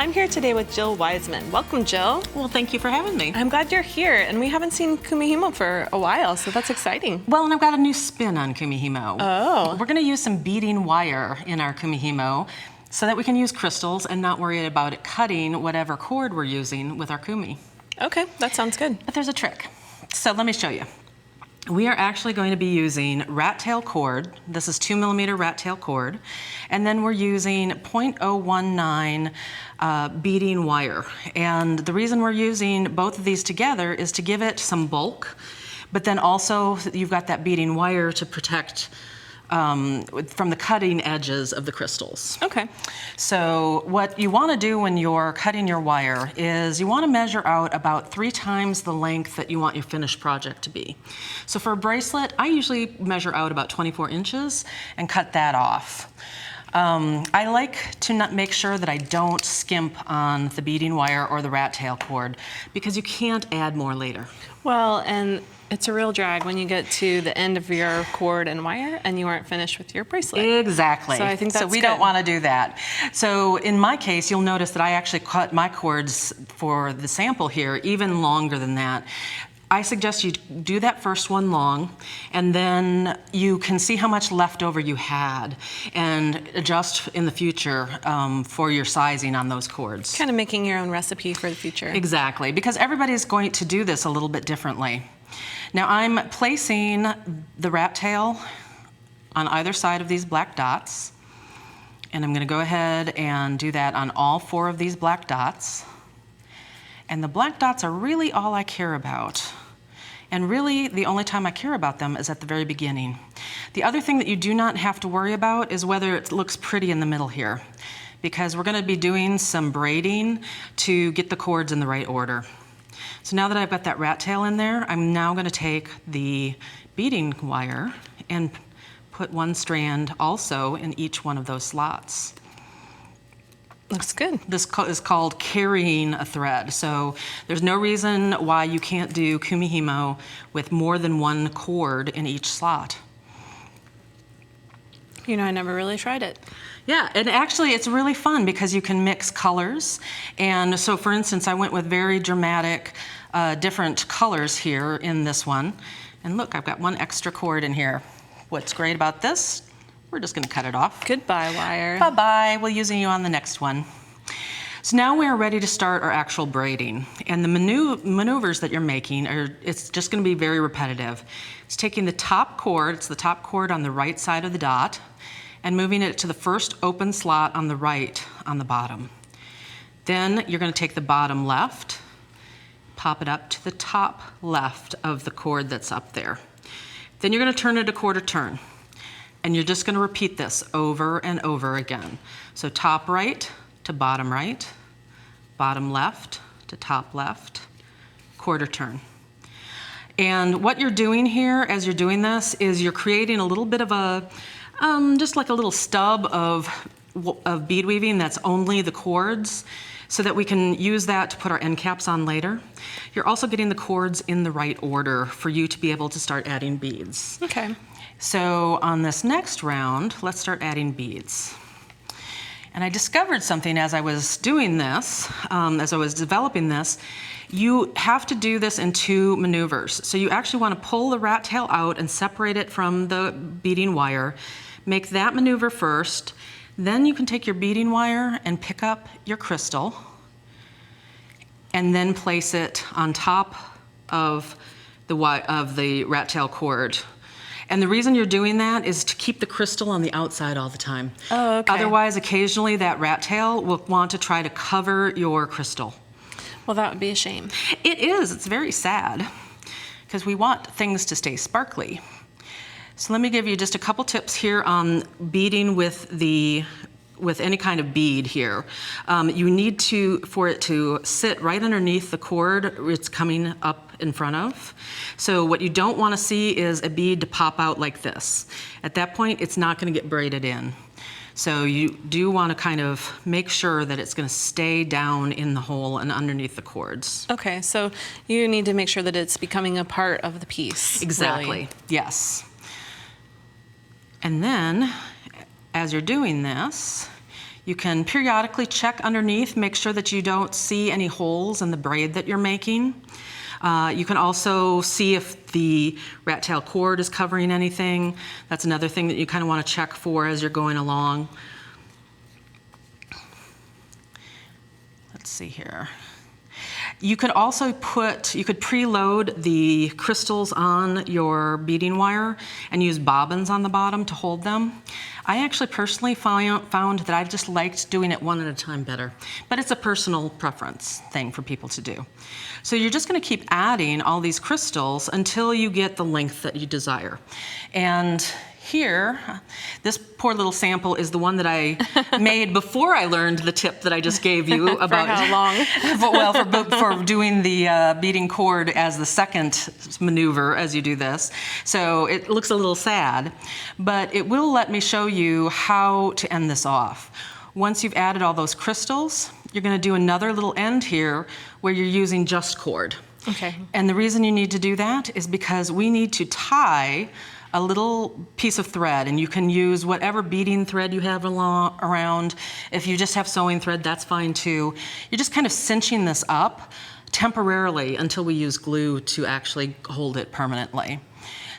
I'm here today with Jill Wiseman. Welcome, Jill. Well, thank you for having me. I'm glad you're here, and we haven't seen kumihimo for a while, so that's exciting. Well, and I've got a new spin on kumihimo. Oh. We're going to use some beading wire in our kumihimo so that we can use crystals and not worry about it cutting whatever cord we're using with our kumi. Okay, that sounds good. But there's a trick. So let me show you. We are actually going to be using rat tail cord. This is 2mm rat tail cord. And then we're using 0.019 beading wire. And the reason we're using both of these together is to give it some bulk, but then also you've got that beading wire to protect from the cutting edges of the crystals. Okay. So what you want to do when you're cutting your wire is you want to measure out about 3 times the length that you want your finished project to be. So for a bracelet, I usually measure out about 24 inches and cut that off. I like to not make sure that I don't skimp on the beading wire or the rat tail cord because you can't add more later. Well, and it's a real drag when you get to the end of your cord and wire and you aren't finished with your bracelet. Exactly. So I think that's So we good. don't want to do that. So in my case, you'll notice that I actually cut my cords for the sample here even longer than that. I suggest you do that first one long, and then you can see how much leftover you had and adjust in the future for your sizing on those cords. Kind of making your own recipe for the future. Exactly, because everybody's going to do this a little bit differently. Now I'm placing the rat tail on either side of these black dots, and I'm going to go ahead and do that on all 4 of these black dots. And the black dots are really all I care about. And really, the only time I care about them is at the very beginning. The other thing that you do not have to worry about is whether it looks pretty in the middle here, because we're going to be doing some braiding to get the cords in the right order. So now that I've got that rat tail in there, I'm now going to take the beading wire and put 1 strand also in each one of those slots. Looks good. This is called carrying a thread. So there's no reason why you can't do kumihimo with more than 1 cord in each slot. You know, I never really tried it. Yeah, and actually it's really fun because you can mix colors. And so for instance, I went with very dramatic, different colors here in this one. And look, I've got 1 extra cord in here. What's great about this, we're just going to cut it off. Goodbye, wire. Bye-bye. We'll use you on the next one. So now we're ready to start our actual braiding. And the maneuvers that you're making it's just going to be very repetitive. It's taking the top cord, it's the top cord on the right side of the dot, and moving it to the first open slot on the right on the bottom. Then you're going to take the bottom left, pop it up to the top left of the cord that's up there. Then you're going to turn it a quarter turn. And you're just going to repeat this over and over again. So top right to bottom right, bottom left to top left, quarter turn. And what you're doing here as you're doing this is you're creating a little bit of a, just like a little stub of bead weaving that's only the cords, so that we can use that to put our end caps on later. You're also getting the cords in the right order for you to be able to start adding beads. Okay. So on this next round, let's start adding beads. And I discovered something as I was doing this, as I was developing this. You have to do this in 2 maneuvers. So you actually want to pull the rat tail out and separate it from the beading wire. Make that maneuver first. Then you can take your beading wire and pick up your crystal and then place it on top of the rat tail cord. And the reason you're doing that is to keep the crystal on the outside all the time. Oh, okay. Otherwise, occasionally that rat tail will want to try to cover your crystal. Well, that would be a shame. It is. It's very sad because we want things to stay sparkly. So let me give you just a couple tips here on beading with any kind of bead here. You need for it to sit right underneath the cord it's coming up in front of. So what you don't want to see is a bead to pop out like this. At that point, it's not going to get braided in. So you do want to kind of make sure that it's going to stay down in the hole and underneath the cords. Okay, so you need to make sure that it's becoming a part of the piece. Exactly, really. Yes. And then, as you're doing this, You can periodically check underneath, make sure that you don't see any holes in the braid that you're making. You can also see if the rat tail cord is covering anything. That's another thing that you kind of want to check for as you're going along. Let's see here. You could also preload the crystals on your beading wire and use bobbins on the bottom to hold them. I actually personally found that I just liked doing it one at a time better, but it's a personal preference thing for people to do. So you're just going to keep adding all these crystals until you get the length that you desire. And here, this poor little sample is the one that I made before I learned the tip that I just gave you about for how long? well, for doing the beading cord as the second maneuver as you do this. So it looks a little sad, but it will let me show you how to end this off. Once you've added all those crystals, you're going to do another little end here where you're using just cord. Okay. And the reason you need to do that is because we need to tie a little piece of thread, and you can use whatever beading thread you have around. If you just have sewing thread, that's fine too. You're just kind of cinching this up temporarily until we use glue to actually hold it permanently.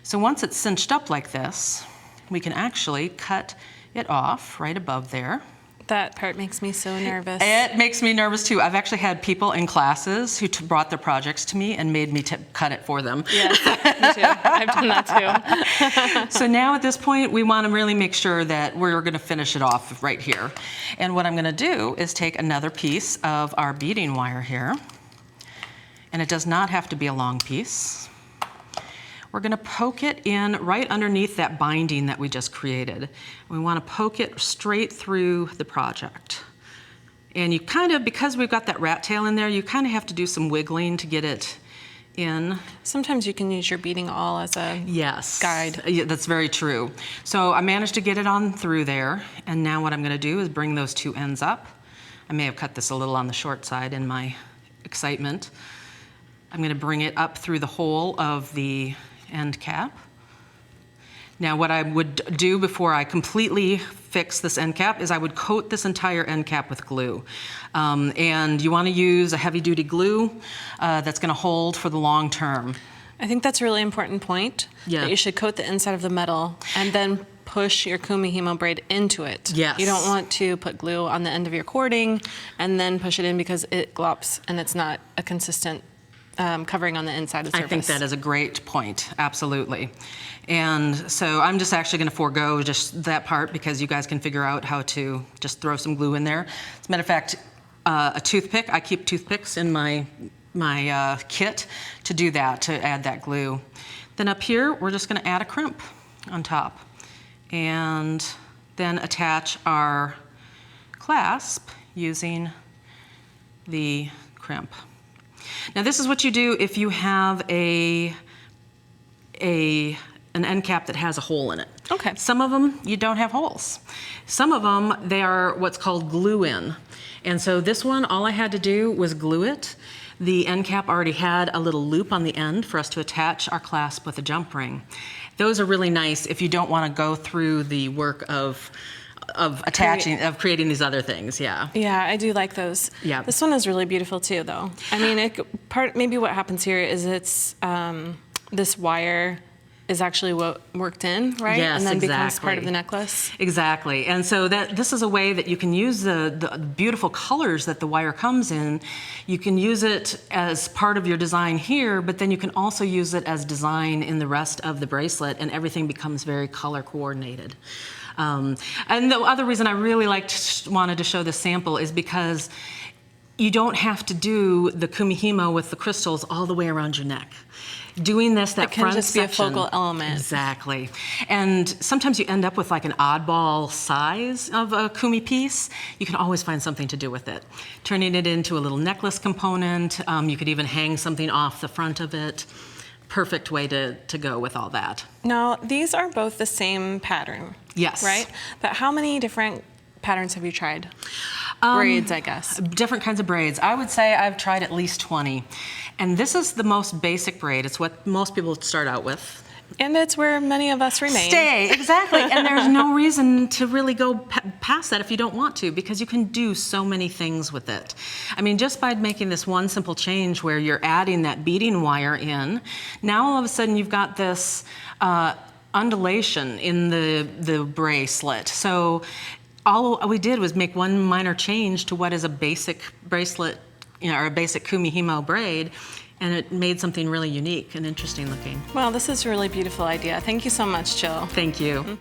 So once it's cinched up like this, we can actually cut it off right above there. That part makes me so nervous. It makes me nervous too. I've actually had people in classes who brought their projects to me and made me cut it for them. Yes, me too. I've done that too. So now at this point, we want to really make sure that we're going to finish it off right here. And what I'm going to do is take another piece of our beading wire here, and it does not have to be a long piece. We're going to poke it in right underneath that binding that we just created. We want to poke it straight through the project. And you kind of, because we've got that rat tail in there, you kind of have to do some wiggling to get it in. Sometimes you can use your beading awl as a guide. Yeah, that's very true. So I managed to get it on through there, and now what I'm going to do is bring those two ends up. I may have cut this a little on the short side in my excitement. I'm going to bring it up through the hole of the end cap. Now what I would do before I completely fix this end cap is I would coat this entire end cap with glue. And you want to use a heavy duty glue that's going to hold for the long term. I think that's a really important point. Yeah. That you should coat the inside of the metal and then push your kumihimo braid into it. Yes. You don't want to put glue on the end of your cording and then push it in because it glops and it's not a consistent covering on the inside of the surface. I think that is a great point, absolutely. And so I'm just actually going to forego just that part because you guys can figure out how to just throw some glue in there. As a matter of fact, a toothpick, I keep toothpicks in my kit to do that, to add that glue. Then up here, we're just going to add a crimp on top and then attach our clasp using the crimp. Now this is what you do if you have an end cap that has a hole in it. Okay. Some of them you don't have holes. Some of them they are what's called glue in. And so this one, all I had to do was glue it. The end cap already had a little loop on the end for us to attach our clasp with a jump ring. Those are really nice if you don't want to go through the work of creating these other things, yeah. Yeah, I do like those. Yeah. This one is really beautiful too, though. I mean, maybe what happens here is it's this wire is actually what worked in, right? Yes, and then becomes exactly. part of the necklace. Exactly, and so this is a way that you can use the beautiful colors that the wire comes in. You can use it as part of your design here, but then you can also use it as design in the rest of the bracelet, and everything becomes very color coordinated. And the other reason I really wanted to show this sample is because you don't have to do the kumihimo with the crystals all the way around your neck. Doing this, that front section. It can just be a focal element. Exactly. And sometimes you end up with like an oddball size of a kumi piece. You can always find something to do with it. Turning it into a little necklace component. You could even hang something off the front of it. Perfect way to go with all that. Now, these are both the same pattern. Yes. Right? But how many different patterns have you tried? Braids, I guess. Different kinds of braids. I would say I've tried at least 20. And this is the most basic braid. It's what most people start out with. And it's where many of us remain. Stay, exactly. And there's no reason to really go past that if you don't want to, because you can do so many things with it. I mean, just by making this one simple change where you're adding that beading wire in, now all of a sudden you've got this undulation in the bracelet. So all we did was make one minor change to what is a basic bracelet, or a basic kumihimo braid, and it made something really unique and interesting looking. Well, this is a really beautiful idea. Thank you so much, Jill. Thank you.